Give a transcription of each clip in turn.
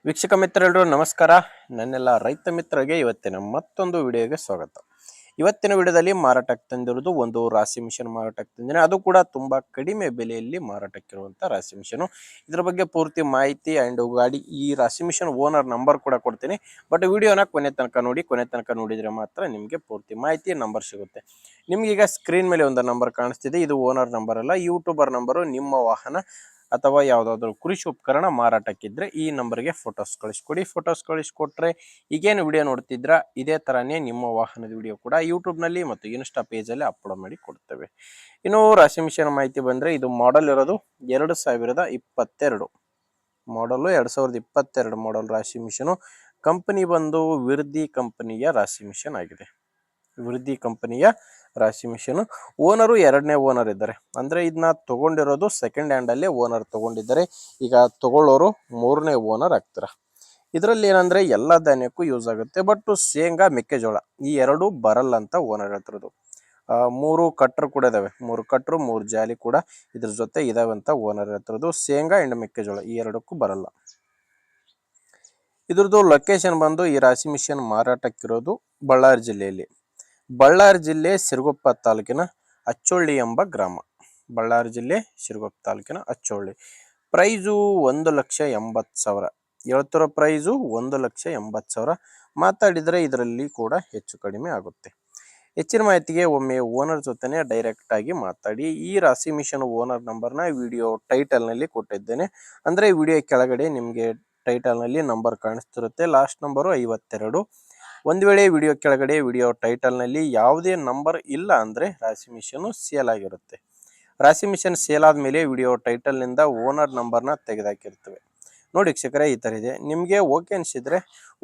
ವೀಕ್ಷಕ ಮಿತ್ರರೆಲ್ಲರೂ ನಮಸ್ಕಾರ. ನನ್ನೆಲ್ಲ ರೈತ ಮಿತ್ರರಿಗೆ ಇವತ್ತಿನ ಮತ್ತೊಂದು ವಿಡಿಯೋಗೆ ಸ್ವಾಗತ. ಇವತ್ತಿನ ವಿಡಿಯೋದಲ್ಲಿ ಮಾರಾಟಕ್ಕೆ ತಂದಿರುವುದು ಒಂದು ರಾಶಿ ಮಿಷನ್ ಮಾರಾಟಕ್ಕೆ ತಂದಿದ್ದೇನೆ. ಅದು ಕೂಡ ತುಂಬಾ ಕಡಿಮೆ ಬೆಲೆಯಲ್ಲಿ ಮಾರಾಟಕ್ಕಿರುವಂಥ ರಾಶಿ ಮಿಷನ್. ಇದರ ಬಗ್ಗೆ ಪೂರ್ತಿ ಮಾಹಿತಿ ಅಂಡ್ ಗಾಡಿ ಈ ರಾಶಿ ಮಿಷನ್ ಓನರ್ ನಂಬರ್ ಕೂಡ ಕೊಡ್ತೀನಿ. ಬಟ್ ವಿಡಿಯೋನ ಕೊನೆ ತನಕ ನೋಡಿ. ಕೊನೆ ತನಕ ನೋಡಿದರೆ ಮಾತ್ರ ನಿಮಗೆ ಪೂರ್ತಿ ಮಾಹಿತಿ ನಂಬರ್ ಸಿಗುತ್ತೆ. ನಿಮ್ಗೆ ಈಗ ಸ್ಕ್ರೀನ್ ಮೇಲೆ ಒಂದು ನಂಬರ್ ಕಾಣಿಸ್ತಿದೆ. ಇದು ಓನರ್ ನಂಬರ್ ಅಲ್ಲ, ಯೂಟ್ಯೂಬರ್ ನಂಬರು. ನಿಮ್ಮ ವಾಹನ ಅಥವಾ ಯಾವುದಾದ್ರೂ ಕೃಷಿ ಉಪಕರಣ ಮಾರಾಟಕ್ಕಿದ್ರೆ ಈ ನಂಬರ್ಗೆ ಫೋಟೋಸ್ ಕಳಿಸ್ಕೊಡಿ. ಫೋಟೋಸ್ ಕಳಿಸ್ಕೊಟ್ರೆ ಈಗೇನು ವಿಡಿಯೋ ನೋಡ್ತಿದ್ರ ಇದೇ ತರನೇ ನಿಮ್ಮ ವಾಹನದ ವಿಡಿಯೋ ಕೂಡ ಯೂಟ್ಯೂಬ್ನಲ್ಲಿ ಮತ್ತು ಇನ್ಸ್ಟಾ ಪೇಜಲ್ಲಿ ಅಪ್ಲೋಡ್ ಮಾಡಿ ಕೊಡ್ತೇವೆ. ಇನ್ನು ರಾಶಿ ಮಿಷನ್ ಮಾಹಿತಿ ಬಂದರೆ ಇದು ಮಾಡೆಲ್ ಇರೋದು 2022 ಮಾಡಲು 2022 ಮಾಡಲ್ ರಾಶಿ ಮಿಷನು. ಕಂಪನಿ ಬಂದು ವಿರ್ದಿ ಕಂಪನಿಯ ರಾಶಿ ಮಿಷನ್ ಆಗಿದೆ. ವಿರ್ದಿ ಕಂಪನಿಯ ರಾಶಿ ಮಿಷನ್. ಓನರು ಎರಡನೇ ಓನರ್ ಇದ್ದಾರೆ. ಅಂದ್ರೆ ಇದನ್ನ ತಗೊಂಡಿರೋದು ಸೆಕೆಂಡ್ ಹ್ಯಾಂಡ್ ಅಲ್ಲೇ ಓನರ್ ತಗೊಂಡಿದ್ದಾರೆ. ಈಗ ತಗೊಳ್ಳೋರು ಮೂರನೇ ಓನರ್ ಆಗ್ತಾರ. ಇದರಲ್ಲಿ ಏನಂದ್ರೆ ಎಲ್ಲ ಧಾನ್ಯಕ್ಕೂ ಯೂಸ್ ಆಗುತ್ತೆ. ಬಟ್ ಶೇಂಗಾ, ಮೆಕ್ಕೆಜೋಳ ಈ ಎರಡು ಬರಲ್ಲ ಅಂತ ಓನರ್ ಹೇಳ್ತಿರೋದು. 3 ಕಟ್ರು ಕೂಡ ಇದಾವೆ. 3 ಕಟ್ರು 3 ಜಾಲಿ ಕೂಡ ಇದ್ರ ಜೊತೆ ಇದಾವೆ ಅಂತ ಓನರ್ ಹೇಳ್ತಿರೋದು. ಶೇಂಗಾ ಅಂಡ್ ಮೆಕ್ಕೆಜೋಳ ಈ ಎರಡಕ್ಕೂ ಬರಲ್ಲ. ಇದ್ರದ್ದು ಲೊಕೇಶನ್ ಬಂದು ಈ ರಾಶಿ ಮಿಷನ್ ಮಾರಾಟಕ್ಕಿರೋದು ಬಳ್ಳಾರಿ ಜಿಲ್ಲೆಯಲ್ಲಿ. ಬಳ್ಳಾರಿ ಜಿಲ್ಲೆ ಸಿರುಗುಪ್ಪ ತಾಲೂಕಿನ ಅಚ್ಚೊಳ್ಳಿ ಎಂಬ ಗ್ರಾಮ. ಬಳ್ಳಾರಿ ಜಿಲ್ಲೆ ಸಿರುಗುಪ್ಪ ತಾಲೂಕಿನ ಅಚ್ಚೊಳ್ಳಿ. ಪ್ರೈಸು 1,80,000 ಹೇಳ್ತಿರೋ ಪ್ರೈಸು 1,80,000. ಮಾತಾಡಿದರೆ ಇದರಲ್ಲಿ ಕೂಡ ಹೆಚ್ಚು ಕಡಿಮೆ ಆಗುತ್ತೆ. ಹೆಚ್ಚಿನ ಮಾಹಿತಿಗೆ ಒಮ್ಮೆ ಓನರ್ ಜೊತೆನೆ ಡೈರೆಕ್ಟ್ ಆಗಿ ಮಾತಾಡಿ. ಈ ರಾಶಿ ಮಿಷನ್ ಓನರ್ ನಂಬರ್ನ ವಿಡಿಯೋ ಟೈಟಲ್ನಲ್ಲಿ ಕೊಟ್ಟಿದ್ದೇನೆ. ಅಂದರೆ ವಿಡಿಯೋ ಕೆಳಗಡೆ ನಿಮಗೆ ಟೈಟಲ್ನಲ್ಲಿ ನಂಬರ್ ಕಾಣಿಸ್ತಿರುತ್ತೆ. Last number 52. ಒಂದು ವೇಳೆ ವಿಡಿಯೋ ಕೆಳಗಡೆ ವಿಡಿಯೋ ಟೈಟಲ್ನಲ್ಲಿ ಯಾವುದೇ ನಂಬರ್ ಇಲ್ಲ ಅಂದರೆ ರಾಶಿ ಮಿಷನ್ ಸೇಲ್ ಆಗಿರುತ್ತೆ. ರಾಶಿ ಮಿಷನ್ ಸೇಲ್ ಆದಮೇಲೆ ವಿಡಿಯೋ ಟೈಟಲ್ನಿಂದ ಓನರ್ ನಂಬರ್ನ ತೆಗೆದಾಕಿರ್ತವೆ. ನೋಡಿ ವೀಕ್ಷಕರೇ, ಈ ಥರ ಇದೆ. ನಿಮಗೆ ಓಕೆ ಅನಿಸಿದರೆ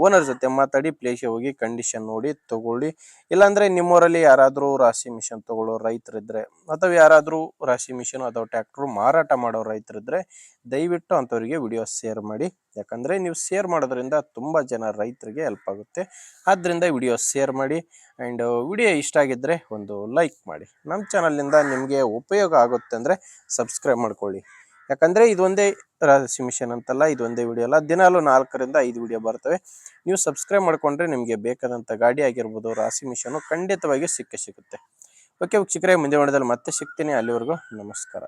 ಓನರ್ ಜೊತೆ ಮಾತಾಡಿ ಪ್ಲೇಸ್ಗೆ ಹೋಗಿ ಕಂಡೀಷನ್ ನೋಡಿ ತಗೊಳ್ಳಿ. ಇಲ್ಲಾಂದರೆ ನಿಮ್ಮೂರಲ್ಲಿ ಯಾರಾದರೂ ರಾಶಿ ಮಿಷನ್ ತಗೊಳ್ಳೋ ರೈತರಿದ್ದರೆ ಅಥವಾ ಯಾರಾದರೂ ರಾಶಿ ಮಿಷನ್ ಅಥವಾ ಟ್ರ್ಯಾಕ್ಟ್ರು ಮಾರಾಟ ಮಾಡೋ ರೈತರಿದ್ದರೆ ದಯವಿಟ್ಟು ಅಂಥವರಿಗೆ ವಿಡಿಯೋ ಶೇರ್ ಮಾಡಿ. ಯಾಕಂದರೆ ನೀವು ಶೇರ್ ಮಾಡೋದ್ರಿಂದ ತುಂಬ ಜನ ರೈತರಿಗೆ ಹೆಲ್ಪ್ ಆಗುತ್ತೆ. ಆದ್ದರಿಂದ ವಿಡಿಯೋ ಶೇರ್ ಮಾಡಿ. ಆ್ಯಂಡ್ ವಿಡಿಯೋ ಇಷ್ಟ ಆಗಿದ್ದರೆ ಒಂದು ಲೈಕ್ ಮಾಡಿ. ನಮ್ಮ ಚಾನಲ್ನಿಂದ ನಿಮಗೆ ಉಪಯೋಗ ಆಗುತ್ತೆ ಅಂದರೆ ಸಬ್ಸ್ಕ್ರೈಬ್ ಮಾಡ್ಕೊಳ್ಳಿ. ಯಾಕಂದರೆ ಇದೊಂದೇ ರಾಶಿ ಮಿಷನ್ ಅಂತಲ್ಲ, ಇದೊಂದೇ ವಿಡಿಯೋ ಅಲ್ಲ, ದಿನಾಲು 4 ರಿಂದ 5 ವಿಡಿಯೋ ಬರ್ತವೆ. ನೀವು ಸಬ್ಸ್ಕ್ರೈಬ್ ಮಾಡಿಕೊಂಡ್ರೆ ನಿಮಗೆ ಬೇಕಾದಂಥ ಗಾಡಿ ಆಗಿರ್ಬೋದು, ರಾಶಿ ಮಿಷನು ಖಂಡಿತವಾಗಿ ಸಿಕ್ಕೇ ಸಿಗುತ್ತೆ. ಓಕೆ ವೀಕ್ಷಕರೇ, ಮುಂದೆ ವಿಡಿಯೋದಲ್ಲಿ ಮತ್ತೆ ಸಿಗ್ತೀನಿ. ಅಲ್ಲಿವರೆಗೂ ನಮಸ್ಕಾರ.